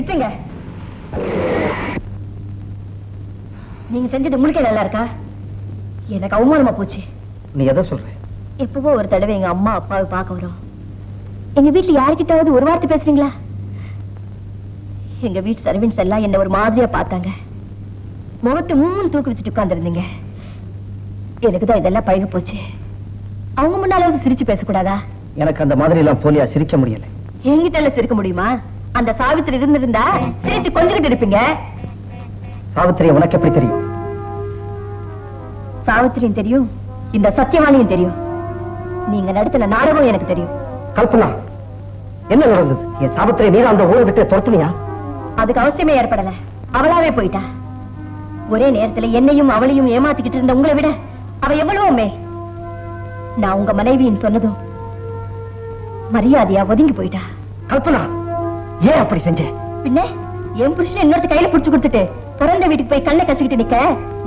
நிறுத்துங்க. நீங்க செஞ்சது உங்களுக்கே நல்லா இருக்கா? எனக்கு அவமானமா போச்சு. நீ எதை சொல்ற? எப்பவோ ஒரு தடவை எங்க அம்மா அப்பாவை பார்க்க வரும். எங்க வீட்டுல யாருக்கிட்டாவது ஒரு வார்த்தை பேசுறீங்களா? எங்க வீட்டு சர்வீன்ஸ் எல்லாம் என்ன ஒரு மாதிரியா பார்த்தாங்க. முகத்தை தூக்கி வச்சுட்டு உட்கார்ந்துருந்தீங்க. எனக்கு தான் இதெல்லாம் பழகி போச்சு. அவங்க முன்னாலாவது சிரிச்சு பேசக்கூடாதா? எனக்கு அந்த மாதிரி எல்லாம் போலியா சிரிக்க முடியல. என்கிட்ட எல்லாம் சிரிக்க முடியுமா? அந்த சாவித்திரி இருந்திருந்தா சிரிச்சு கொஞ்சிட்டு இருப்பீங்க. சாவித்திரி உனக்கு எப்படி தெரியும்? சாவித்திரியும் தெரியும், இந்த சத்தியவாணியும் தெரியும். நீங்க நடத்தின நாடகம் எனக்கு தெரியும். கல்பனா, என்ன நடந்தது? என் சாவித்திரி நீங்க அந்த ஊரை விட்டு துரத்துனியா? அதுக்கு அவசியமே ஏற்படல. அவளாவே போயிட்டா. ஒரே நேரத்துல என்னையும் அவளையும் ஏமாத்திக்கிட்டு இருந்த உங்களை விட அவ எவ்வளவோ மேல். நான் உங்க மனைவின்னு சொன்னதும் மரியாதையா ஒதுங்கி போயிட்டா. கல்பனா, ஏன் அப்படி செஞ்ச? பின்ன என் புருஷன் இன்னொருத்த கையில புடிச்சு கொடுத்துட்டு பிறந்த வீட்டுக்கு போய் கண்ணை கசிக்கிட்டு நிக்க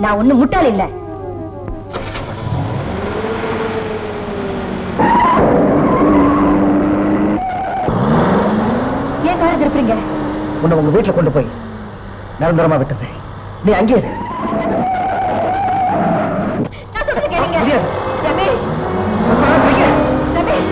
நான் ஒண்ணும் முட்டாள் இல்ல. ஏன் காரை திருப்புறீங்க? உன்னை உங்க வீட்டுல கொண்டு போய் நிரந்தரமா விட்டது. நீ அங்கே இரு. நான் சொல்றது கேளுங்க. ரமேஷ், ரமேஷ்,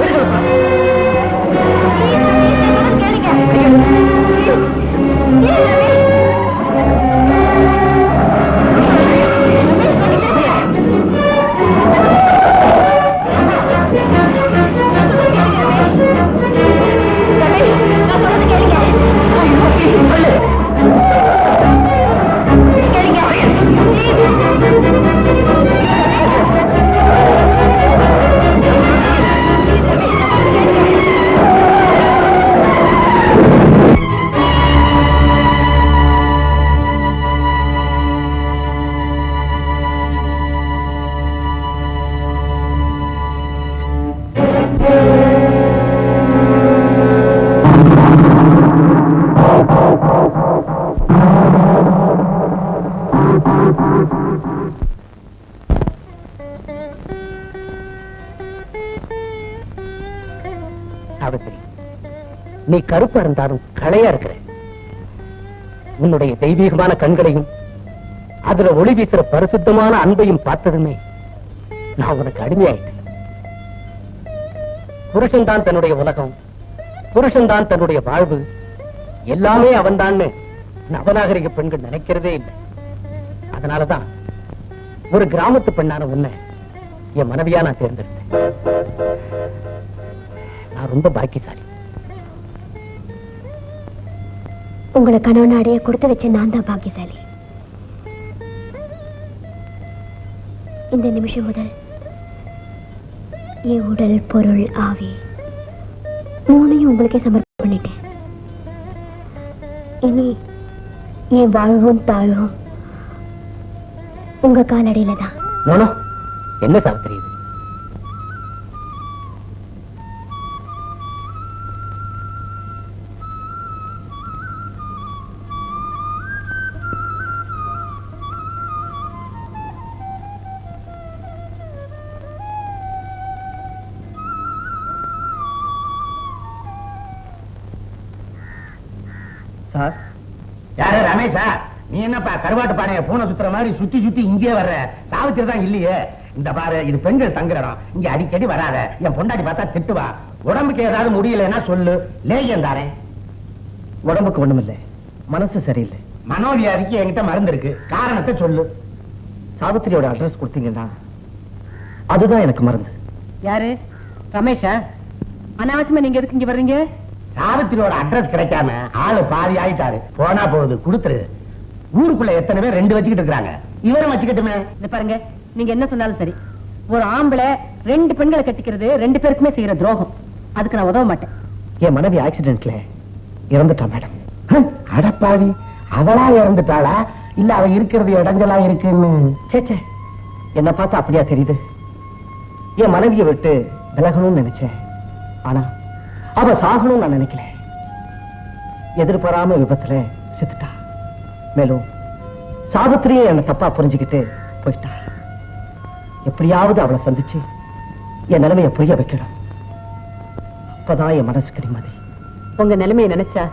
நீ கருப்பா இருந்தாலும் களையா இருக்கிற. உன்னுடைய தெய்வீகமான கண்களையும் அதுல ஒளி வீசுற பரிசுத்தமான அன்பையும் பார்த்ததுமே நான் உனக்கு அடிமையாயிட்டேன். புருஷன் தான் தன்னுடைய உலகம், புருஷன் தான் தன்னுடைய வாழ்வு, எல்லாமே அவன் தான் நவநாகரிக பெண்கள் நினைக்கிறதே இல்லை. அதனாலதான் ஒரு கிராமத்து பெண்ணான உன்னை என் மனைவியா நான் தேர்ந்தெடுத்தேன். நான் ரொம்ப பாக்கியசாலி. உங்களை கணவன் அடைய கொடுத்து வச்ச நான் தான் பாக்கியசாலி. இந்த நிமிஷம் முதல் என் உடல், பொருள், ஆவி மூணையும் உங்களுக்கே சமர்ப்பணம் பண்ணிட்டேன். இனி என் வாழ்வும் தாழ்வும் உங்க காலடியில தான். என்ன சாவித்திரி இது? சார், யாரு ரமேஷா? நீ என்னப்பா கருவாட்டு பானைய பூனை சுத்துற மாதிரி சுத்தி சுத்தி இங்கே வர்ற? சாவித்திரி தான் இல்லையே. இந்த பாரு, இது பெண்கள் தங்குற இடம். இங்க அடிக்கடி வராத. என் பொண்டாட்டி பார்த்தா திட்டுவா. உடம்புக்கு ஏதாவது முடியலன்னா சொல்லு, லேகியம் தாரேன். உடம்புக்கு ஒண்ணும் இல்லை, மனசு சரியில்லை. மனோவியாதிக்கு என்கிட்ட மருந்து இருக்கு, காரணத்தை சொல்லு. சாவித்திரியோட அட்ரஸ் கொடுத்தீங்கன்னா அதுதான் எனக்கு மருந்து. யாரு? ரமேஷா? அனாவசியமா நீங்க எதுக்கு இங்க வர்றீங்க? சாவித்திரியோட அட்ரஸ் கிடைக்காம ஆளு பாதி ஆயிட்டாரு. போனா போகுது, கொடுத்துரு. ஊருக்குள்ள எத்தனை பேர் ரெண்டு வச்சுக்கிட்டு இருக்காங்க, இவரும் வச்சுக்கிட்டுமே. இந்த பாருங்க, நீங்க என்ன சொன்னாலும் சரி, ஒரு ஆம்பளை ரெண்டு பெண்களை கட்டிக்கிறது ரெண்டு பேருக்குமே செய்யற துரோகம். அதுக்கு நான் உதவ மாட்டேன். என் மனைவி ஆக்சிடென்ட்ல இறந்துட்டா மேடம். அடப்பாவி, அவளா இறந்துட்டாளா இல்ல அவ இருக்கிறது இடைஞ்சலா இருக்குன்னு? சேச்சே, என்ன பார்த்தா அப்படியா தெரியுது? என் மனைவியை விட்டு விலகணும்னு நினைச்சேன். ஆனா அவ சாகணும்னு நான் நினைக்கல. எதிர்பாராம விபத்துல செத்துட்டா. மேலும் சாவித்திரியை என்ன தப்பா புரிஞ்சுக்கிட்டு போயிட்டா. எப்படியாவது அவளை சந்திச்சு என் நிலைமையை புரிய வைக்கணும். அப்பதான் என் மனசுக்கு நிம்மதி. உங்க நிலைமையை நினைச்சா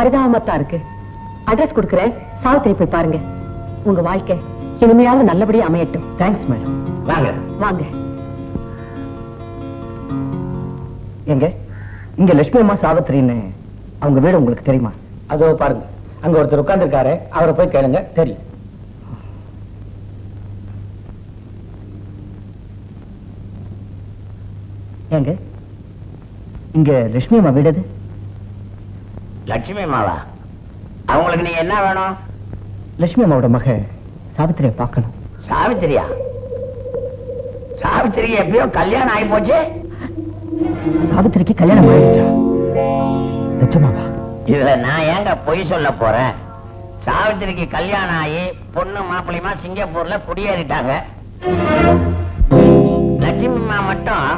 பரிதாபமாத்தான் இருக்கு. அட்ரஸ் கொடுக்குறேன், சாவித்திரி போய் பாருங்க. உங்க வாழ்க்கை இனிமையாவது நல்லபடியா அமையட்டும். Thanks madam. வாங்க. வாங்க. எங்க இங்க லட்சுமி அம்மா சாவித்திரின்னு அவங்க வீடு உங்களுக்கு தெரியுமா? அதோ பாருங்க, அங்க ஒருத்தர் உட்கார்ந்து இருக்காரு, அவரை போய் கேளுங்க, தெரியும். ஏங்க இங்க லட்சுமி அம்மா வீடு எது? லட்சுமி அம்மாவா? அவங்களுக்கு நீங்க என்ன வேணும்? லட்சுமி அம்மாவோட மக சாவித்திரியை பார்க்கணும். சாவித்திரியா? சாவித்திரிக்கு எப்பயோ கல்யாணம் ஆகி போச்சு. சாவித்திரிக்கு கல்யாணம் ஆயிடுச்சா? நிஜமாவா? இதுல நான் ஏங்க பொய் சொல்ல போறேன்? சாவித்திரிக்கு கல்யாணம் ஆகி பொண்ணு மாப்பிள்ளையுமா சிங்கப்பூர்ல குடியேறிட்டாங்க. லட்சுமி அம்மா மட்டும்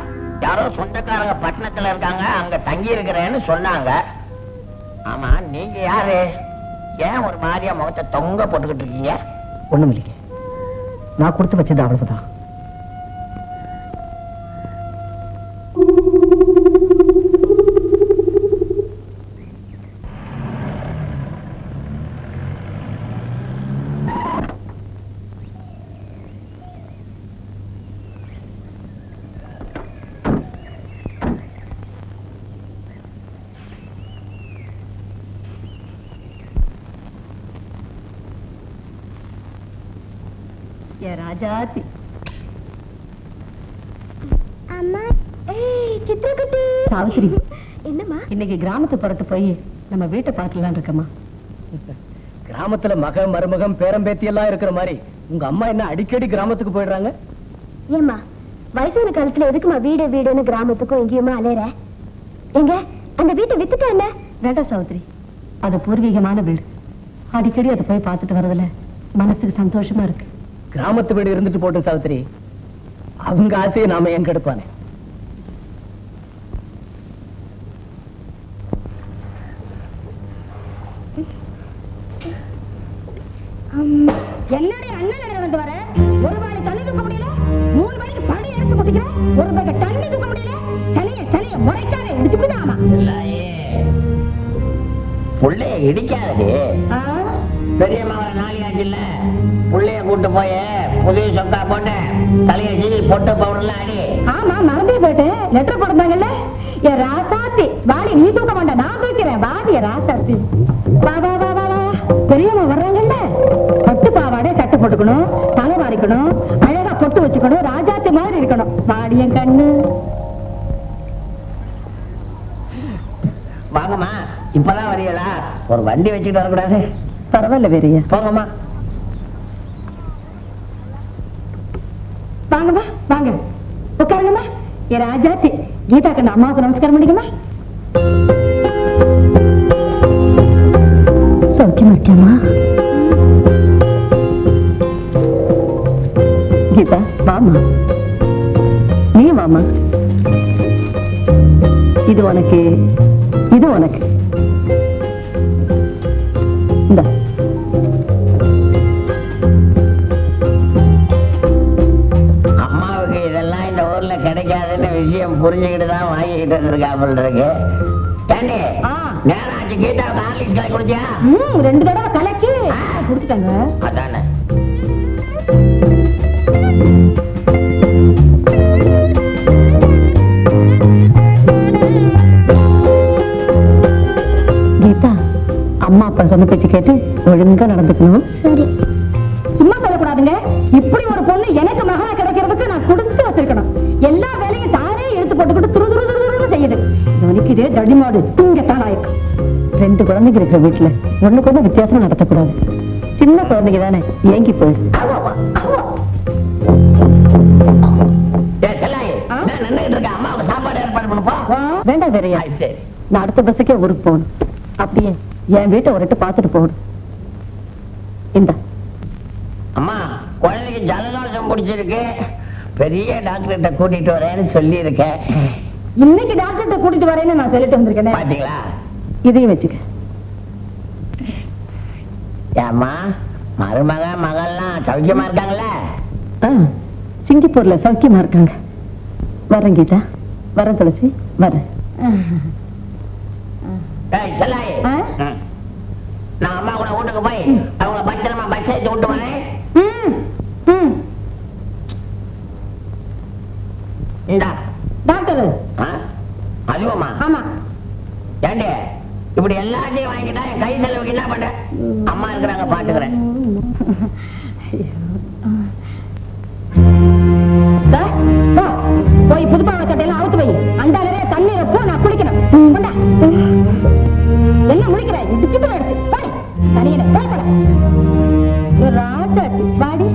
யாரோ சொந்தக்காரங்க பட்டணத்துல இருக்காங்க, அங்க தங்கி இருக்கிறேன்னு சொன்னாங்க. ஆமா, நீங்க யாரு? ஏன் ஒரு மாதிரியா முகத்தை தொங்க போட்டுக்கிட்டு இருக்கீங்க? ஒண்ணும் இல்லைங்க, நான் கொடுத்து வச்சது அவ்வளவுதான். ராஜாத்தி அம்மா, ஏய் சித்ரகுட்டி. சாவித்திரி, என்னம்மா? இன்னைக்கு கிராமத்து புறத்து போய் நம்ம வீட்டை பார்க்கலாம் இருக்கமா. கிராமத்துல மக மருமகம் பேரம்பேத்தி எல்லாம் இருக்கிற மாதிரி உங்க அம்மா என்ன அடிக்கடி கிராமத்துக்கு போயிடுறாங்க? ஏம்மா, வயசான காலத்துல எதுக்குமா வீடு வீடுன்னு கிராமத்துக்கும் எங்கேயுமா அலையற? எங்க அந்த வீட்டை வித்துட்டா என்ன? வேண்டாம் சாவித்திரி, அது பூர்வீகமான வீடு. அடிக்கடி அதை போய் பார்த்துட்டு வரதுல மனசுக்கு சந்தோஷமா இருக்கு. கிராமத்து வீடு இருந்துட்டு போட்டும் சாவித்திரி, அவங்க ஆசையை நாம ஏன் கெடுப்பானே? என்னடி அண்ணன் வந்து வர? ஒரு வாளி தண்ணி தூக்க முடியல, 3 மணிக்கு படி எடுத்து கொட்டிக்கிறேன், ஒரு பக்கம் தண்ணி தூக்க முடியல. சனிய முறைக்காத இடிச்சுட்டாமா. புள்ளைய இடிக்காதே. பெரியம்மா வர நாளையாச்சு இல்ல, புள்ளைய கூட்டு போய் புதிய சொக்கா போட்டு தலைய சீவி பொட்டு பவுடர்ல அடி. ஆமா, மறந்தே போயிட்டேன். லெட்டர் போடுறாங்கல்ல. என் ராசாத்தி, வாளி நீ தூக்க வேண்டாம், நான் தூக்கிறேன். வாடி ராசாத்தி. வா வா வா வா வா. பெரியம்மா வர்றாங்கல்ல, பட்டு பாவாடை சட்டை போட்டுக்கணும், தலை வாரிக்கணும், அழகா பொட்டு வச்சுக்கணும், ராஜாத்தி மாதிரி இருக்கணும். வாடி என் கண்ணு. வாங்கம்மா, இப்பதான் வரீங்களா? ஒரு வண்டி வச்சுட்டு வரக்கூடாது? பரவாயில்ல வேறையா. போங்கம்மா. வாங்கம்மா வாங்க, உட்காருங்கம்மா. என் ராஜாத்தி, கீதா கண்ணு அம்மாவுக்கு நமஸ்காரம் பண்ணிக்கம்மா. சௌக்கியமா இருக்கேம்மா? கீதா வாமா, நீ வாமா. இது உனக்கு, இது உனக்கு. இந்த அம்மாவுக்கு இதெல்லாம் இந்த ஊர்ல கிடைக்காதுன்னு விஷயம் புரிஞ்சுக்கிட்டு தான் வாங்கிக்கிட்டு இருக்காமல் இருக்கு. ஏண்டி, நேரம் ஆச்சு, கீதாவுக்கு ஹார்லிக்ஸ் கலக்கி குடிச்சியா? 2 தடவை கலக்கி குடுத்துட்டாங்க. அதானே. கீதா, அம்மா அப்பா சொன்ன பேச்சு கேட்டு ஒழுங்கா நடந்துக்கணும். சரி. சும்மா சொல்லக்கூடாதுங்க. இப்படி ஒரு பொண்ணு எனக்கு மகனா கிடைக்கிறதுக்கு நான் கொடுத்து வச்சிருக்கணும். எல்லா வேலையும் தானே எடுத்து போட்டுக்கிட்டு துரு துரு துருன்னு செய்யுது. எனக்கு இதே தடிமாடு திங்கத்தான் ஆயிருக்கும். 2 குழந்தைங்க இருக்கிற வீட்டுல ஒண்ணுக்கு ஒண்ணு வித்தியாசமா நடத்தக்கூடாது. சின்ன குழந்தைங்க தானே, ஏங்கி போயிடு. அம்மாவுக்கு சாப்பாடு ஏற்பாடு பண்ணுப்பா. வேண்டாம் வேறையா, சரி. நான் அடுத்த பஸ்ஸுக்கே ஊருக்கு போகணும். அப்படியே என் வீட்டை ஒரு பார்த்துட்டு போகணும். இந்த அம்மா, குழந்தைக்கு ஜலதோஷம் பிடிச்சிருக்கு, பெரிய டாக்டர்கிட்ட கூட்டிட்டு வரேன்னு சொல்லி இருக்கேன். இன்னைக்கு டாக்டர்கிட்ட கூட்டிட்டு வரேன்னு நான் சொல்லிட்டு வந்திருக்கேன். பாத்தீங்களா? இதையும் வச்சுக்க. ஏம்மா, மருமக மகள்லாம் சௌக்கியமா இருக்காங்களா? சிங்கப்பூர்ல சௌக்கியமா இருக்காங்க. வரேன் கீதா, வரேன் துளசி, வரேன். ஏய், செல்லாயி. டவுனுக்கு போய் அவங்கள பத்திரமா பஸ் ஏற்றி விட்டு வரேன். இந்தா டாக்டர். அதுவாமா? ஆமா. ஏண்டி இப்படி எல்லாத்தையும் வாங்கிட்டா என் கை செலவுக்கு என்ன பண்ற? அம்மா இருக்கிறாங்க, பாத்துக்கிறேன். போய் புதுப்பாவ சட்டையெல்லாம் அவுத்து வை. அந்த நிறைய தண்ணீரை போ, நான் குளிக்கணும். என்ன முடிக்கிற? டிச்சு அடிச்சு போய் தனியனை போய் ராசாத்தி வாடி.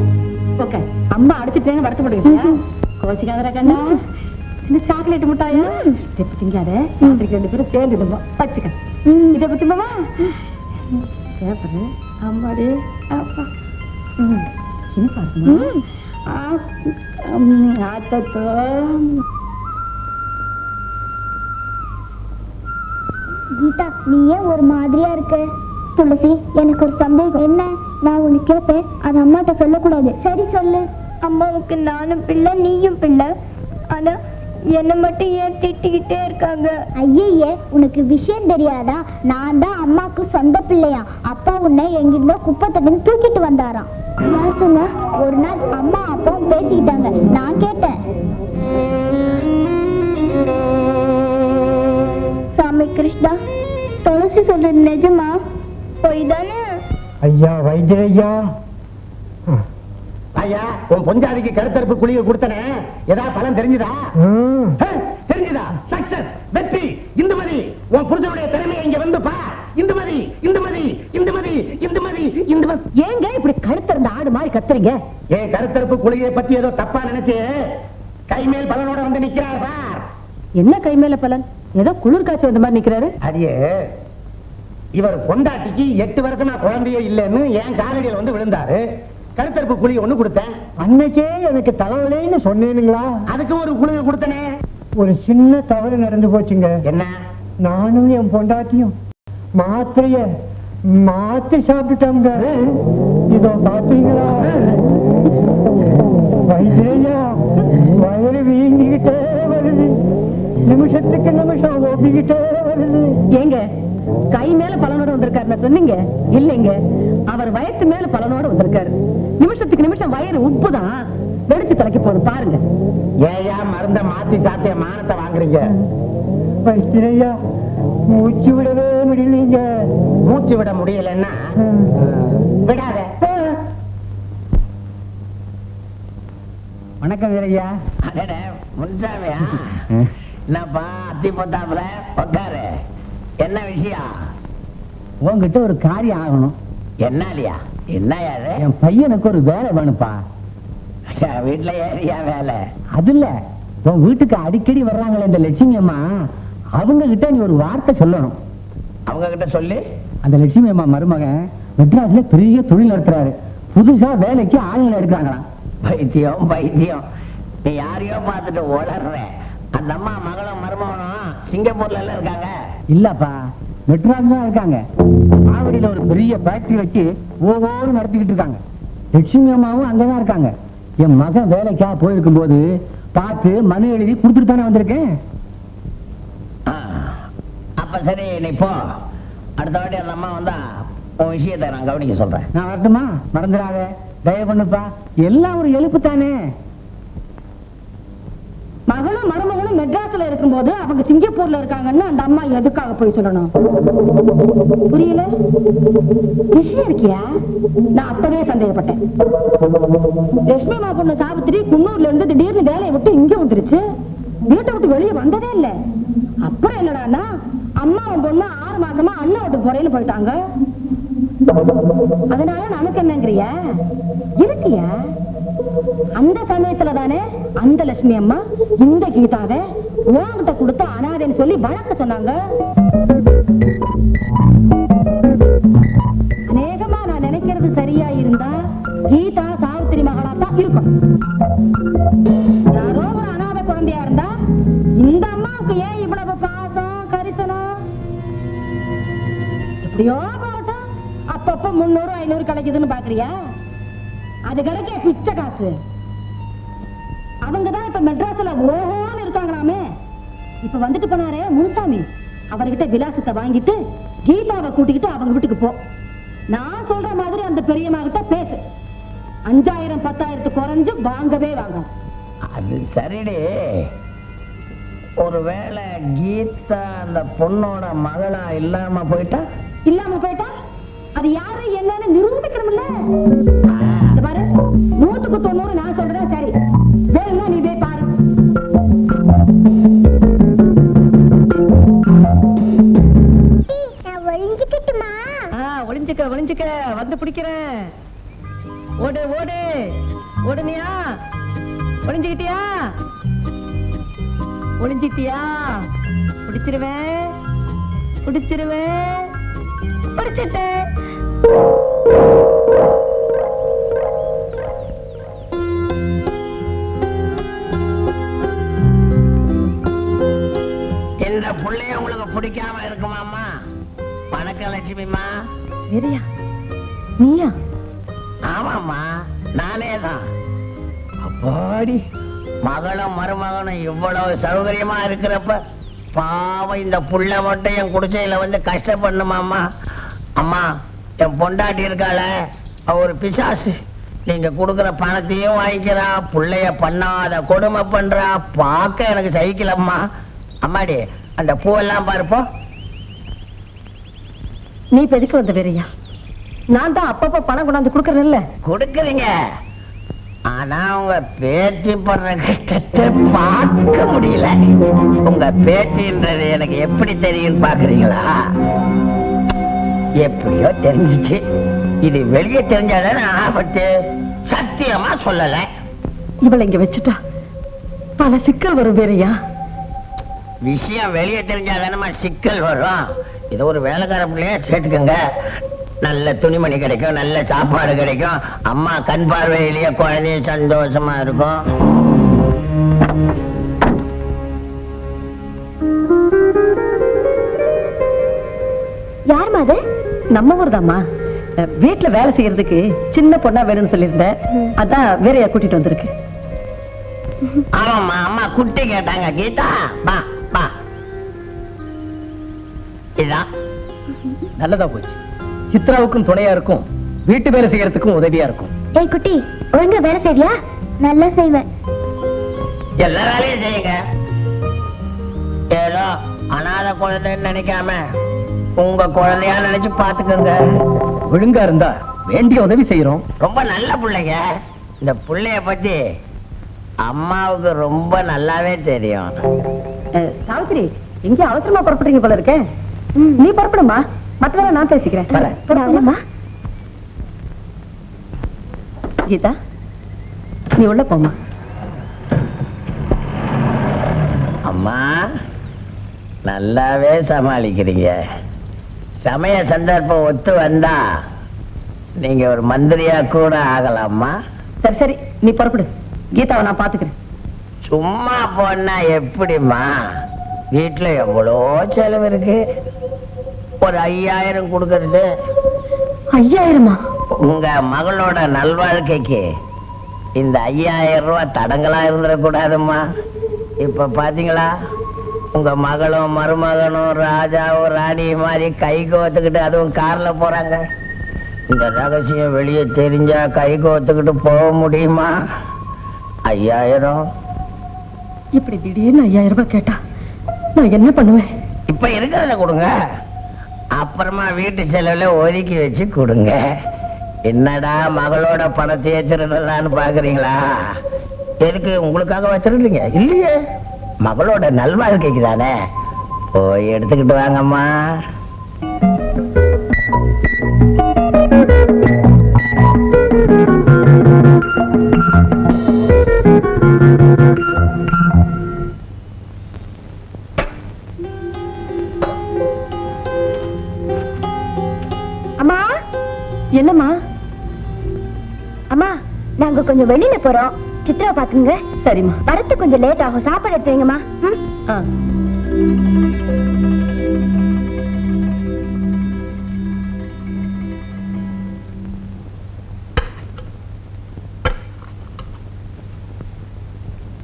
ஓகே, அம்மா அடிச்சுட்டேன்னு வருத்த முடியுது. கோச்சிக்காதரா கண்ணா. இந்த சாக்லேட் முட்டாயா தெப்பு திங்காத. ராத்திரிக்கு 2 பேரும் சேர்ந்து வச்சுக்க. இதை பத்தி மாமா பேப்பரு அம்மாடி அப்பா என்ன பாருமா. கீதா, நீ ஏன் ஒரு மாதிரியா இருக்க? துளசி, எனக்கு ஒரு சந்தேகம். என்ன? நான் உன்னை கேட்பேன், அது அம்மாட்ட சொல்லக்கூடாது. சரி சொல்லு. அம்மாவுக்கு நானும் பிள்ளை, நீயும் பிள்ளை. ஆனா என்ன மட்டும் ஏன் திட்டிக்கிட்டே இருக்காங்க? ஐயே, உனக்கு விஷயம் தெரியாதா? நான் தான் அம்மாவுக்கு சொந்த பிள்ளையா. அப்பா உன்னை எங்கிருந்தோ குப்பை தட்டுன்னு தூக்கிட்டு வந்தாராம். நான் சொன்னா ஒரு நாள் அம்மா அப்பா பேசிக்கிட்டாங்க, நான் கேட்டேன். சாமி கிருஷ்ணா, துளசி சொல்றது நிஜமா? போய் தானே? ஐயா வைத்தியரையா, ஐயா உன் பொஞ்சாதிக்கு கருத்தரப்பு குளிய கொடுத்தனே, ஏதாவது பலன் தெரிஞ்சுதா? தெரிஞ்சுதா? சக்சஸ், வெற்றி. இந்துமதி, உன் புருஷனுடைய திறமையை இங்க வந்து பார். இந்துமதி, இந்துமதி, இந்துமதி, இந்துமதி, இந்துமதி. ஏங்க இப்படி கழுத்திருந்த ஆடு மாதிரி கத்துறீங்க? ஏன் கருத்தரப்பு குளியை பத்தி ஏதோ தப்பா நினைச்சு கைமேல் பலனோட வந்து நிக்கிறார் பார். என்ன கை மேல பலன்? ஏதோ குளிர் காய்ச்சி வந்த மாதிரி நிக்கிறாரு. அடியே, இவர் பொண்டாட்டிக்கு 8 வருஷமா குழந்தையே இல்லைன்னு என் காலடியில் வந்து விழுந்தாரு. கருத்தரப்பு குழி ஒண்ணு கொடுத்தேன். அன்னைக்கே எனக்கு தலைவலின்னு சொன்னீங்களா? அதுக்கு ஒரு குழியை கொடுத்தனே. ஒரு சின்ன தவறு நடந்து போச்சுங்க. என்ன? நானும் என் பொண்டாட்டியும் மாத்திரைய மாத்தி சாப்பிட்டுட்டோங்க. இதோ பாத்தீங்களா? வைத்தியா, வயிறு வீங்கிக்கிட்டே வருது. நிமிஷத்துக்கு நிமிஷம் ஓட்டிக்கிட்டே வருது. ஏங்க கை மேல பலனோட வந்திருக்காரு சொன்னீங்க இல்லைங்க, அவர் வயத்து மேல பலனோட வந்திருக்காரு. நிமிஷத்துக்கு நிமிஷம் வயிறு உப்புதான் வெடிச்சு தலைக்க போகுது பாருங்க. ஏயா மருந்த மாத்தி சாப்பிட்ட மானத்தை வாங்குறீங்க? வைத்திரையா, மூச்சு விடவே முடியலீங்க. மூச்சு விட முடியலன்னா விடாத. வணக்கம் வீரையா. முன்சாமியா? என்னப்பா அத்தி போட்டாப்புல உட்காரு. என்ன விஷயம்? உங்ககிட்ட ஒரு காரியம் ஆகணும். என்னலியா? என்னையா? என் பையனுக்கு ஒரு வேலை வேணுப்பா. வீட்டுல ஏரியா வேலை? அது இல்ல, உன் வீட்டுக்கு அடிக்கடி வர்றாங்களே இந்த லட்சுமி அம்மா, அவங்க கிட்ட நீ ஒரு வார்த்தை சொல்லணும். அவங்க கிட்ட சொல்லி? அந்த லட்சுமி அம்மா மருமகன் மெட்ராஸ்ல பெரிய தொழில் நடத்துறாரு. புதுசா வேலைக்கு ஆளுங்களை எடுக்கிறாங்களாம். பைத்தியம் பைத்தியம், நீ யாரையோ பார்த்துட்டு ஓடற. அந்த அம்மா மகளும் மருமகனும் சிங்கப்பூர்ல எல்லாம் இருக்காங்க. இல்லப்பா, மெட்ராஸ் தான் இருக்காங்க. ஆவடியில ஒரு பெரிய ஃபேக்டரி வச்சு ஒவ்வொரு நடத்திக்கிட்டு இருக்காங்க. லட்சுமி அம்மாவும் அங்கதான் இருக்காங்க. என் மகன் வேலைக்கா போயிருக்கும் போது பார்த்து மனு எழுதி கொடுத்துட்டு தானே வந்திருக்கேன். அப்ப சரி, நீ போ. அடுத்த வாட்டி அந்த அம்மா வந்தா உன் விஷயத்தை நான் கவனிக்க சொல்றேன். நான் வரட்டுமா? மறந்துடாத, தயவு பண்ணுப்பா. எல்லாம் ஒரு எழுப்பு தானே. மகளும் மருமகளும் மெட்ராஸ்ல இருக்கும்போது அவங்க சிங்கப்பூர்ல இருக்காங்கன்னு அந்த அம்மா எதுக்காக போய் சொல்லணும்? புரியல. விஷயம் இருக்கியா? நான் அப்பவே சந்தேகப்பட்டேன். லட்சுமி அம்மா பொண்ணு சாவித்திரி குன்னூர்ல இருந்து திடீர்னு வேலையை விட்டு இங்க வந்துருச்சு. வீட்டை விட்டு வெளியே வந்ததே இல்ல. அப்புறம் என்னடான்னா அம்மாவும் பொண்ணு 6 மாசமா அண்ணன் வீட்டுக்கு போறேன்னு போயிட்டாங்க. அதனால நமக்கு என்னங்கிறிய இருக்கியா? அந்த சமயத்துல தானே அந்த லட்சுமி அம்மா இந்த கீதாவை உன்கிட்ட கொடுத்து அனாதைன்னு சொல்லி வழக்க சொன்னாங்க. அநேகமா நான் நினைக்கிறது சரியா இருந்தா கீதா சாவித்திரி மகளா தான் இருக்கும். யாரோ ஒரு அனாதை குழந்தையா இருந்தா இந்த அம்மாவுக்கு ஏன் இவ்வளவு பாசம் கரிசனம்? எப்படியோ போகட்டும், அப்பப்ப 300-500 கிடைக்குதுன்னு பாக்குறியா? அது கிடைக்க பிச்சை காசு. அவங்கதான் இப்ப மெட்ராஸ்ல ஓஹோன்னு இருக்காங்களாமே. இப்ப வந்துட்டு போனாரே முனுசாமி, அவர்கிட்ட விலாசத்தை வாங்கிட்டு கீதாவை கூட்டிக்கிட்டு அவங்க வீட்டுக்கு போ. நான் சொல்ற மாதிரி அந்த பெரியம்மா கிட்ட பேசு. 5000 10,000 குறைஞ்சு வாங்கவே வாங்க. அது சரிடி. ஒருவேளை கீதா அந்த பொண்ணோட மகளா இல்லாம போயிட்டா அது யாரு என்னன்னு நிரூபிக்கணும்ல. இந்த பாரு 100க்கு 90 நான் சொல்றேன் சரி. வேணும்னா நீ போய் பாரு. ஒளிஞ்சுக்கிட்டுமா? ஒளிஞ்சுக்க வந்து பிடிக்கிறேன். ஓடு ஓடு ஓடுனியா? ஒளிஞ்சுக்கிட்டியா? பிடிச்சிருவேன் பிடிச்சிட்டேன். இந்த புள்ளைய உங்களுக்கு பிடிக்காம இருக்குமாமா? வணக்கலட்சுமிமா. சரியா? நீயா? ஆமாம்மா, நானே தான். அப்பாடி, மகளும் மருமகனும் இவ்வளவு சௌகரியமா இருக்கிறப்ப பாவம் இந்த புள்ள மட்டும் என் குடிசையில வந்து கஷ்டப்படணுமாம்மா. அம்மா, என் பொண்டாட்டி இருக்காள, அவ ஒரு பிசாசு. நீங்க கொடுக்குற பணத்தையும் வாங்கிக்கிறா, புள்ளைய பண்ணாத கொடுமை பண்றா. பார்க்க எனக்கு சகிக்கலம்மா. அம்மாடி, அந்த பூவெல்லாம் பாருப்போ. நீ பெதுக்கு வந்த வேறையா? நான் தான் அப்பப்ப பணம் கொண்டாந்து கொடுக்கறேன்ல. கொடுக்குறீங்க, ஆனா உங்க பேத்தி படுற கஷ்டத்தை பார்க்க முடியல. உங்க பேத்தின்றது எனக்கு எப்படி தெரியும் பாக்குறீங்களா? எப்படியோ தெரிஞ்சிச்சு. இது வெளியே தெரிஞ்சாதானே ஆபத்து. சத்தியமா சொல்லல. இவளை இங்க வச்சுட்டா பல சிக்கல் வரும் வேறையா? விஷயம் வெளியே தெரிஞ்சாதானமா சிக்கல் வரும். இது ஒரு வேலைக்கார பிள்ளைய சேர்த்துக்கங்க. நல்ல துணிமணி கிடைக்கும், நல்ல சாப்பாடு கிடைக்கும். அம்மா கண் பார்வையிலேயே குழந்தைய சந்தோஷமா இருக்கும். யார் அது? நம்ம ஊர்தாம்மா. வீட்டுல வேலை செய்யறதுக்கு சின்ன பொண்ணா வேணும்னு சொல்லியிருந்தேன். அதான் வேறையா கூட்டிட்டு வந்திருக்கு. ஆமாம்மா, அம்மா குட்டி கேட்டாங்க. கீதா பா பா. இதான் நல்லதா போச்சு. சித்ராவுக்கும் துணையா இருக்கும், வீட்டு வேலை செய்யறதுக்கும் உதவியா இருக்கும். ஏய் குட்டி, ஒழுங்கா வேலை செய்வியா? நல்லா செய்வேன். எல்லா வேலையும் செய்யுங்க. ஏதோ அனாதை குழந்தைன்னு நினைக்காம உங்க குழந்தையா நினைச்சு பாத்துக்கோங்க. ஒழுங்கா இருந்தா வேண்டிய உதவி செய்யறோம். ரொம்ப நல்ல பிள்ளைங்க. இந்த பிள்ளைய பத்தி அம்மாவுக்கு ரொம்ப நல்லாவே தெரியும். சாவித்திரி, எங்க அவசரமா புறப்படுறீங்க போல இருக்க. நீ புறப்படுமா, மற்றவரை நான் பேசிக்கிறேன். கீதா, நீ உள்ள போமா. அம்மா, நல்லாவே சமாளிக்கிறீங்க. சமய சந்தர்ப்பம் ஒத்து வந்தா நீங்க ஒரு மந்திரியா கூட ஆகலாமா? சரி சரி, நீ புறப்படு. கீதாவை நான் பாத்துக்கிறேன். சும்மா போனா எப்படிமா? வீட்டுல எவ்வளோ செலவு இருக்கு. ஒரு 5000 கொடுக்கறது. 5000? உங்க மகளோட நல்வாழ்க்கைக்கு இந்த 5000 ரூபாய் தடங்களா இருந்துடக்கூடாதும்மா. இப்ப பாத்தீங்களா, உங்க மகளும் மருமகனும் ராஜாவும் ராணி மாதிரி கை கோத்துக்கிட்டு அதுவும் கார்ல போறாங்க. இந்த ரகசியம் வெளியே தெரிஞ்சா கை கோத்துக்கிட்டு போக முடியுமா? 5000 இப்படி திடீர்னு 5000 ரூபாய் கேட்டா நான் என்ன பண்ணுவேன்? இப்ப இருக்கிறத கொடுங்க, அப்புறமா வீட்டு செலவுல ஒதுக்கி வச்சு கொடுங்க. என்னடா மகளோட பணத்தையே திருடலான்னு பாக்குறீங்களா? எதுக்கு உங்களுக்காக வச்சிருக்கீங்க? இல்லையே, மகளோட நல்வாழ்க்கைக்கு தானே. போய் எடுத்துக்கிட்டு வாங்கம்மா. அம்மா. என்னம்மா? அம்மா, நாங்க கொஞ்சம் வெளியில போறோம். சித்ரா பாத்துங்க. சரிம்மா. வரத்து கொஞ்சம் லேட் ஆகும். சாப்பாடு எடுத்து வைங்கம்மா.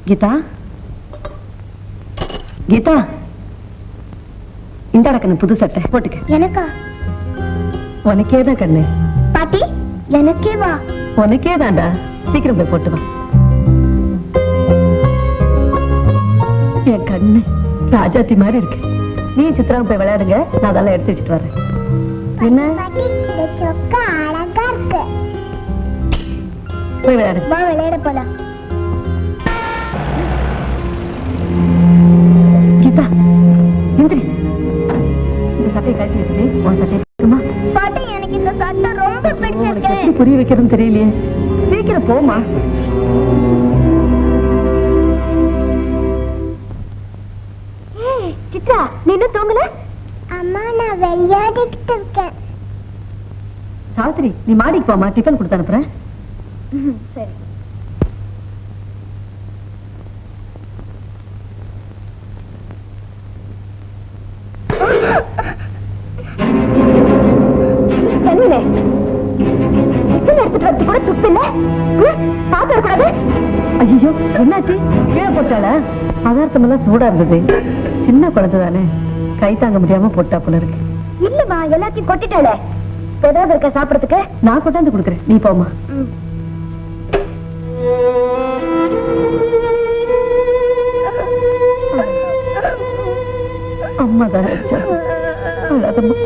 கீதா, கீதா, இந்த அடக்கணும் புது சட்டை போட்டுக்க. எனக்கா? உனக்கே தான் கண்ணு. பாட்டி எனக்கே வா. உனக்கே தான்டா. சீக்கிரம் போய் போட்டு வா. என் கண்ணு ராஜாத்தி மாதிரி இருக்கு. நீ சித்ராவும் போய் விளையாடுங்க, நான் அதெல்லாம் எடுத்து வச்சுட்டு வரேன். என்ன பாட்டி இந்த சொக்கா அழகா இருக்கு. போய் விளையாடு. வா விளையாட போலாம். கீதா எந்திரி. இந்த சட்டையை கட்டி வச்சுட்டு உன் சட்டையை இருக்குமா? பாட்டி எனக்கு இந்த சட்டை ரொம்ப உனக்கு பிடிச்சிருக்கு. எப்படி புரிய வைக்கிறதுன்னு தெரியலையே. சீக்கிரம் போமா. சித்ரா நீ இன்னும் தூங்கல? அம்மா நான் விளையாடிக்கிட்டு இருக்கேன். சாவித்திரி நீ மாடிக்கு போமா, டிஃபன் கொடுத்து அனுப்புறேன். சரி. என்ன எடுத்துட்டு வந்து கூட துப்பு இல்ல? பாத்து கூடாது. ஐயோ என்னாச்சு? கீழே போட்டாள? பதார்த்தம் எல்லாம் சூடா இருந்தது. சின்ன குழந்தை தானே, கை தாங்க முடியாம போட்டா போல இருக்கு. இல்லம்மா எல்லாத்தையும் கொட்டிட்டாளே. ஏதாவது இருக்க சாப்பிடறதுக்கு? நான் கொண்டாந்து கொடுக்குறேன், நீ போமா. அம்மா தானே வச்சா. அழாதம்மா.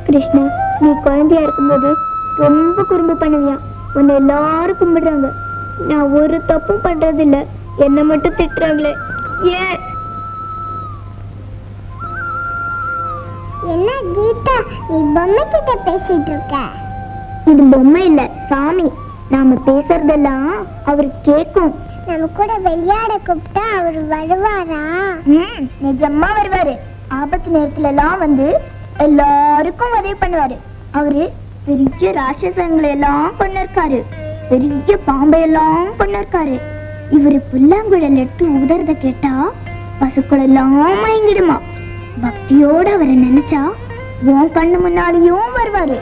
கிருஷ்ணா நீ குழந்தையா இருக்கும்போது ரொம்ப குறும்பு பண்ணுவியா. உன்னை எல்லாரும் கும்பிடுறாங்க. நான் ஒரு தப்பும் பண்றது இல்ல, என்ன மட்டும் திட்டுறாங்களே. ஏன்? என்ன கீதா நீ பொம்மை கிட்ட பேசிட்டு இருக்க? இது பொம்மை இல்ல, சாமி. நாம பேசுறதெல்லாம் அவரு கேக்கும். நம்ம கூட விளையாட கூப்பிட்டா அவர் வருவாரா? நிஜமா வருவாரு. ஆபத்து நேரத்துல எல்லாம் வந்து எல்லாருக்கும் உதவி பண்ணுவாரு. அவரு பெரிய ராட்சசங்களை எல்லாம் கொண்டிருக்காரு, பெரிய பாம்பை எல்லாம் கொண்டிருக்காரு. இவரு புல்லாங்குழல் எடுத்து ஊதுறத கேட்டா பசுக்கள் எல்லாம் மயங்கிடுமா. பக்தியோட அவரை நினைச்சா உன் கண்ணு முன்னாலேயும் வருவாரு.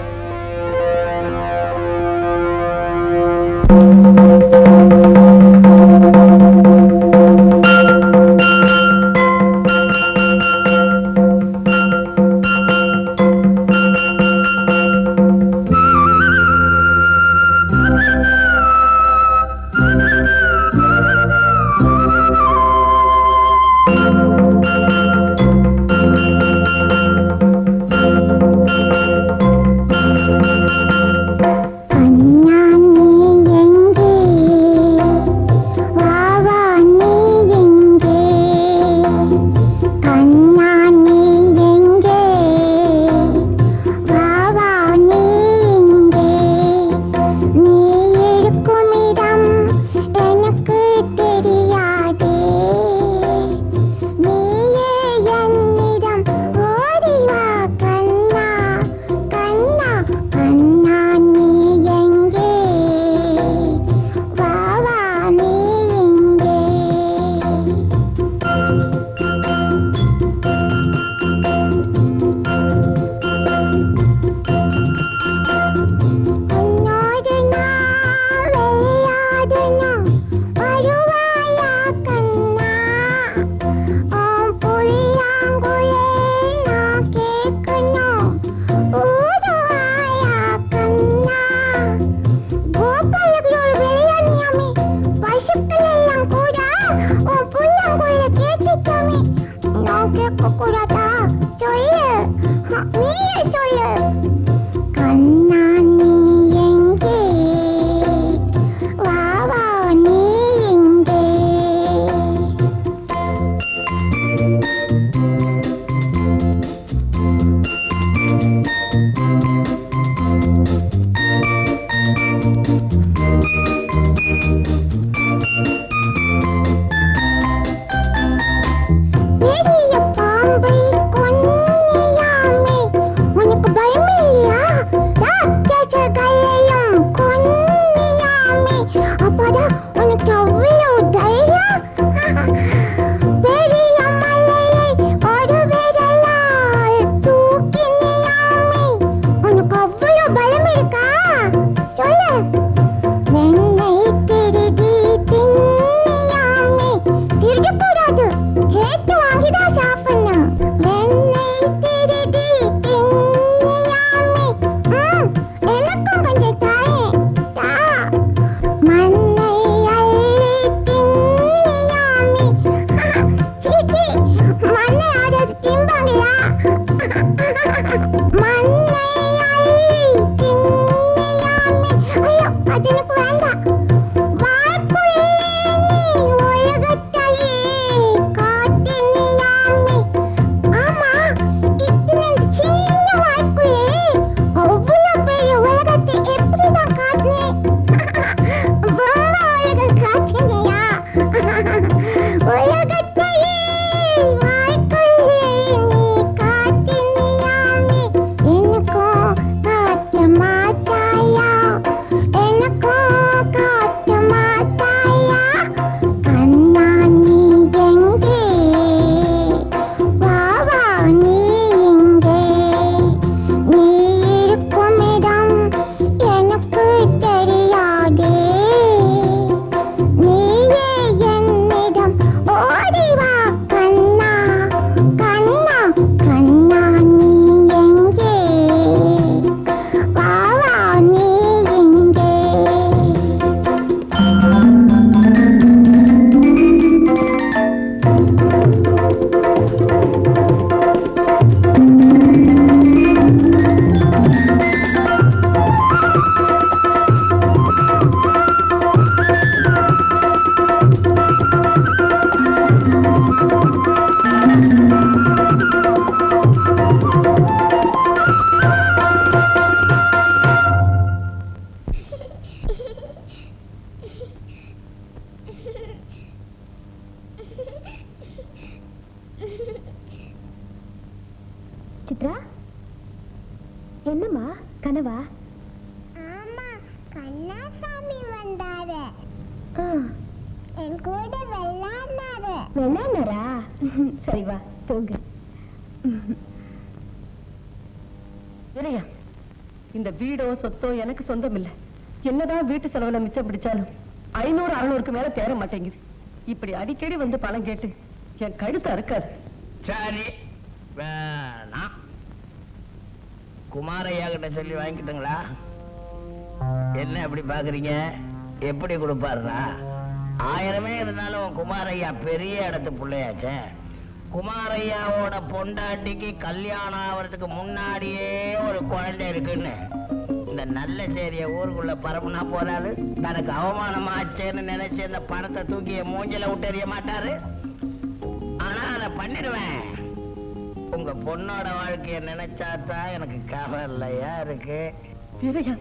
என்னம்மா கனவா? ஆமா, கண்ணாசாமி வந்தாரு. என் கூட விளையாடினாரு. விளையாடினாரா? சரி வா தூங்கு. இல்லையா, இந்த வீடோ சொத்தோ எனக்கு சொந்தம் இல்ல. என்னதான் வீட்டு செலவுல மிச்சம் பிடிச்சாலும் 500-600க்கு மேல தேர மாட்டேங்குது. இப்படி அடிக்கடி வந்து பணம் கேட்டு என் கழுத்து அறுக்காது. சரி வேணாம், குமாரையா கிட்ட சொல்லி வாங்கிக்கிட்டுங்களா? என்ன எப்படி பாக்குறீங்க? எப்படி கொடுப்பாருனா? 1000 இருந்தாலும் குமாரையா பெரிய இடத்து பிள்ளையாச்சே. குமாரையாவோட பொண்டாட்டிக்கு கல்யாணம் ஆகிறதுக்கு முன்னாடியே ஒரு குழந்தை இருக்குன்னு இந்த நல்ல சேரிய ஊருக்குள்ள பரப்புனா போறாரு. தனக்கு அவமானம் ஆச்சேன்னு நினைச்சு இந்த பணத்தை தூக்கி மூஞ்சில விட்டு எறிய மாட்டாரு. ஆனா அதை பண்ணிடுவேன். உங்க பொண்ணோட வாழ்க்கைய நினைச்சாதான் எனக்கு கவலையா இருக்கு. இல்லையா,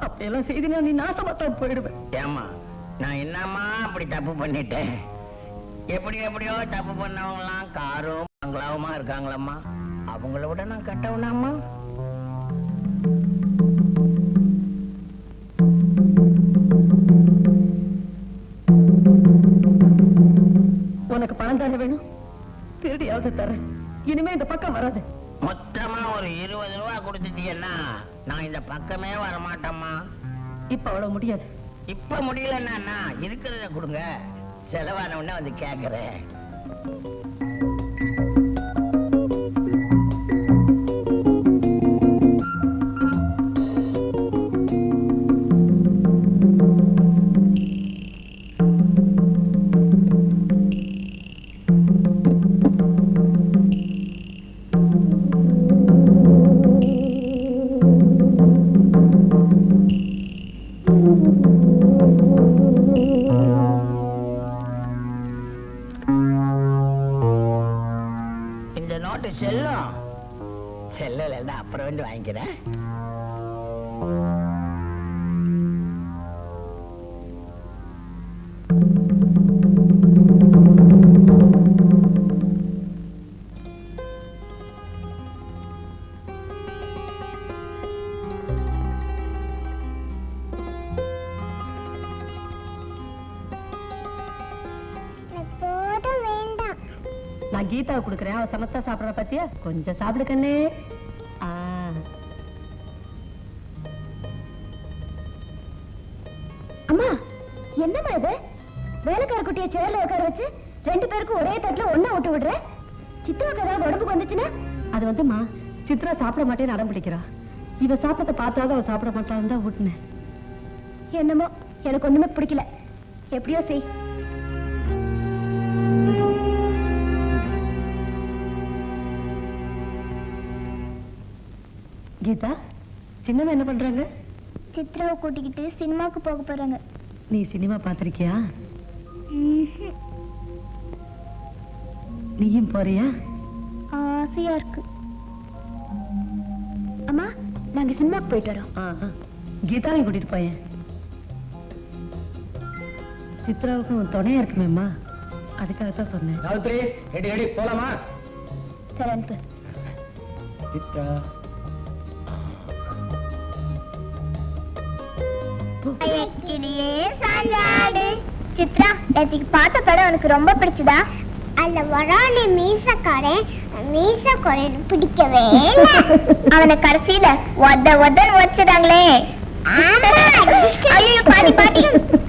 அப்படியெல்லாம் செய்தினா நீ நாசமாத்தான் போயிடுவேன். ஏமா, நான் என்னம்மா அப்படி தப்பு பண்ணிட்டேன்? எப்படியோ தப்பு பண்ணவங்க எல்லாம் காரும் பங்களாவுமா இருக்காங்களம்மா. அவங்கள விட நான் கட்டவுனாம்மா. உனக்கு பணம் தானே வேணும்? திருடியாவது தரேன். இனிமே இந்த பக்கம் வராது. மொத்தமா ஒரு 20 ரூபா கொடுத்துட்டீங்கன்னா நான் இந்த பக்கமே வரமாட்டேம்மா. இப்ப அவ்வளவு முடியாது. இப்ப முடியலன்னா இருக்கிறத கொடுங்க, செலவான உடனே வந்து கேக்குறேன். செல்லும் அப்புறம் வந்து வாங்கிக்கிறேன். நான் கீதாவை கொடுக்குறேன். அவ சமத்தா சாப்பிடுற பத்தியா? கொஞ்சம் சாப்பிடு கண்ணே. அம்மா, என்னம்மா இது? வேலைக்கார குட்டியை சேர்ல உட்கார வச்சு 2 பேருக்கும் ஒரே தட்டுல ஒண்ணா விட்டு விடுற. சித்ராவுக்கு ஏதாவது உடம்புக்கு வந்துச்சுன்னா? அது வந்துமா, சித்ரா சாப்பிட மாட்டேன்னு அடம் பிடிக்கிறா. இவ சாப்பிட்ட பார்த்தாதான் அவ சாப்பிட மாட்டான்னு தான் விட்டுனேன். என்னமோ எனக்கு ஒண்ணுமே பிடிக்கல. எப்படியோ செய். கீதா, சின்னவ என்ன பண்றாங்க? சித்ராவை கூட்டிக்கிட்டு சினிமாக்கு போக போறாங்க. நீ சினிமா பாத்திருக்கியா? நீயும் போறியா? ஆசையா இருக்கு. அம்மா, நாங்க சினிமாக்கு போயிட்டு வரோம். கீதாவை கூட்டிட்டு போயேன். சித்ராவுக்கு துணையா இருக்குமேம்மா, அதுக்காகத்தான் சொன்னேன். சாவித்ரி, ரெடி போலாமா? சரி அனுப்பு. சித்ரா, சித்ரா, நேற்றுக்கு பார்த்த படம் உனக்கு ரொம்ப பிடிச்சதா? அல்ல வரானே மீசக்காரன் பிடிக்கவே அவனை கடைசியில ஒதன்னு வச்சிட்டாங்களே. பாட்டி பாட்டி,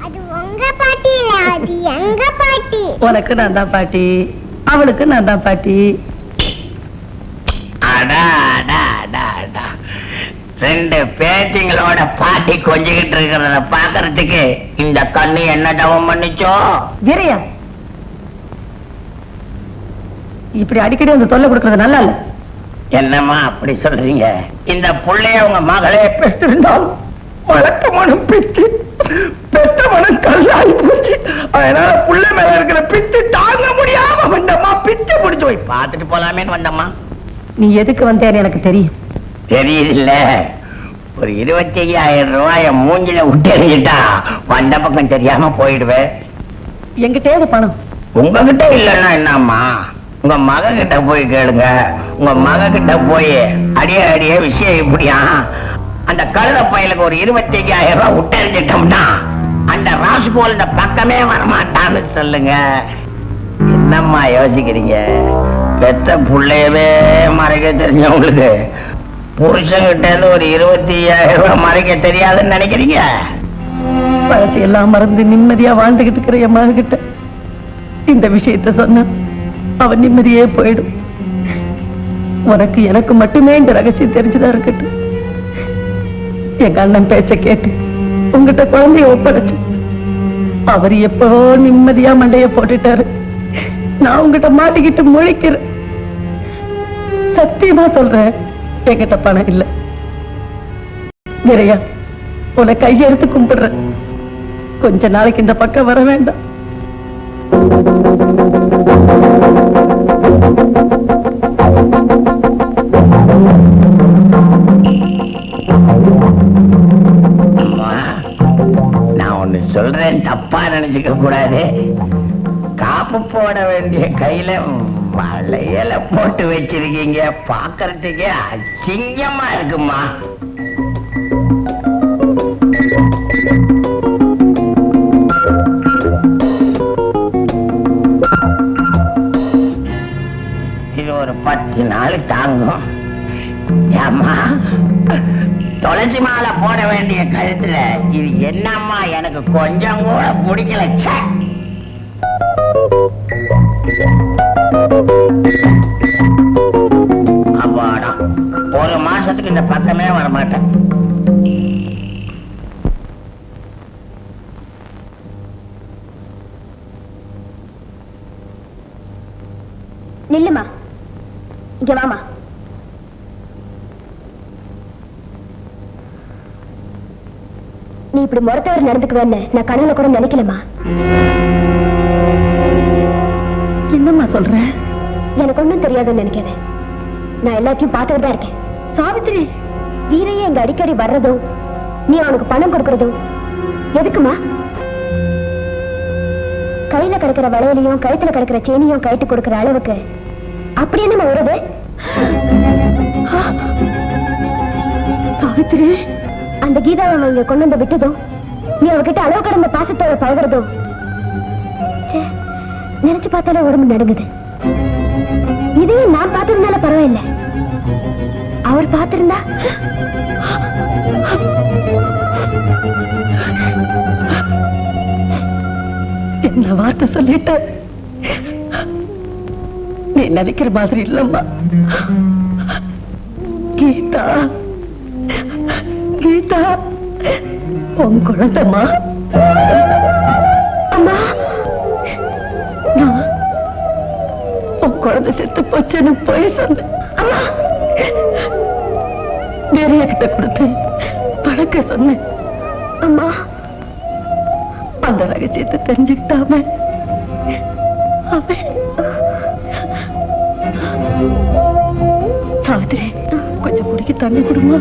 அது உங்க பாட்டி இல்ல, அது எங்க பாட்டி. உனக்கு நான் தான் பாட்டி, அவளுக்கு நான் தான் பாட்டி. ரெண்டு பேட்டிங்களோட பாட்டி கொஞ்சிக்கிட்டு இருக்கிறத பாக்குறதுக்கு இந்த கண்ணு என்ன தவம் பண்ணிச்சோ? வீரையா, இப்படி அடிக்கடி வந்து தொல்லை கொடுக்கறது நல்லா இல்ல. என்னம்மா அப்படி சொல்றீங்க? இந்த புள்ளைய உங்க மகளே பெற்றிருந்தாலும் வழக்க மனம் பிச்சு, பெத்த மனம் கல்லாகி போச்சு. அதனால புள்ள மேல இருக்கிற பிச்சு தாங்க முடியாம வந்தம்மா, பிச்சு பிடிச்சு போய் பார்த்துட்டு போலாமேன்னு வந்தம்மா. நீ எதுக்கு வந்தேன்னு எனக்கு தெரியும். தெரியுதுல்ல, ஒரு 25,000 ரூபாய மூஞ்சில விட்டு எறிஞ்சிட்டா வந்த பக்கம் தெரியாம போயிடுவேன். எங்கிட்டே பணம் உங்ககிட்ட இல்லன்னா என்னம்மா? உங்க மக கிட்ட போய் கேளுங்க. உங்க மக கிட்ட போய் அடிய விஷயம் இப்படியா, அந்த கழுத பயலுக்கு ஒரு 25,000 ரூபாய் விட்டறிஞ்சிட்டோம்னா அந்த ராசுகோல் இந்த பக்கமே வரமாட்டான்னு சொல்லுங்க. என்னம்மா யோசிக்கிறீங்க? பெத்த புள்ளையவே மறைக்க தெரிஞ்சவங்களுக்கு புருஷங்கிட்ட இருந்து ஒரு 25,000 ரூபாய் மறைக்க தெரியாதுன்னு நினைக்கிறீங்க? பழசு எல்லாம் மறந்து நிம்மதியா வாழ்ந்துகிட்டு இருக்கிற என் மககிட்ட இந்த விஷயத்த சொன்ன அவன் நிம்மதியே போயிடும். உனக்கு எனக்கு மட்டுமே இந்த ரகசியம் தெரிஞ்சுதான் இருக்கட்டும். எங்க அண்ணன் பேச்ச கேட்டு உங்ககிட்ட குழந்தைய ஒப்படைச்சு அவர் எப்போ நிம்மதியா மண்டைய போட்டுட்டாரு. நான் உங்ககிட்ட மாட்டிக்கிட்டு முழிக்கிறேன். சத்தியமா சொல்றேன், என்கிட்ட பணம் இல்ல. நிறையா உன்னை கையெடுத்து கும்பிடுறேன். கொஞ்ச நாளைக்கு இந்த பக்கம் வர வேண்டாம். நான் ஒண்ணு சொல்றேன், தப்பா நினைச்சுக்க கூடாது. காப்பு போட வேண்டிய கையில வளையல போட்டு வச்சிருக்கீங்க, பாக்குறதுக்கே அசிங்கமா இருக்குமா. இது ஒரு 10 நாள் தாங்கும். ஏம்மா, துளசி மாலை போட வேண்டிய கழுத்துல இது என்னம்மா எனக்கு கொஞ்சம் கூட பிடிக்கல. அப்பாடா, ஒரு மாசத்துக்கு இந்த பக்கமே வரமாட்டேன். நில்லுமா, இங்க வாமா. நீ இப்படி முறத்தவர் நடந்துக்குவேன்னு நான் கனவுல கூட நினைக்கலமா. என்னம்மா சொல்ற? எனக்கு ஒண்ணும் தெரியாதுன்னு நினைக்கிறேன். நான் எல்லாத்தையும் பார்த்துட்டு தான் இருக்கேன். சாவித்திரி, வீரையே எங்க அடிக்கடி வர்றதோ நீ அவனுக்கு பணம் கொடுக்கறதோ எதுக்குமா? கையில கிடக்கிற வளையலையும் கழுத்துல கிடக்கிற சேனியும் கைட்டு கொடுக்கிற அளவுக்கு அப்படி என்ன வருது? சாவித்திரி, அந்த கீதாவை இங்க கொண்டு வந்து விட்டதோ நீ அவகிட்ட அளவு கடந்த பாசத்தோட பழகிறதோ நினைச்சு பார்த்தாலே உடம்பு நடுங்குது. இதையும் நான் பார்த்திருந்தால பரவாயில்ல, அவர் பார்த்திருந்தா என்ன வார்த்தை சொல்லிட்ட? நீ நினைக்கிற மாதிரி இல்லம்மா. கீதா, கீதா உன் குழந்தைமா. அம்மா, நான் உன் குழந்தை செத்து போச்சுன்னு போய் சொன்னேன். நிறைய கிட்ட கொடுத்து பழக்க சொன்னேன். அம்மா, அந்த ரகசியத்தை தெரிஞ்சுக்கிட்டாம சாவித்திரி, கொஞ்சம் குடிக்க தண்ணி கொடுமா.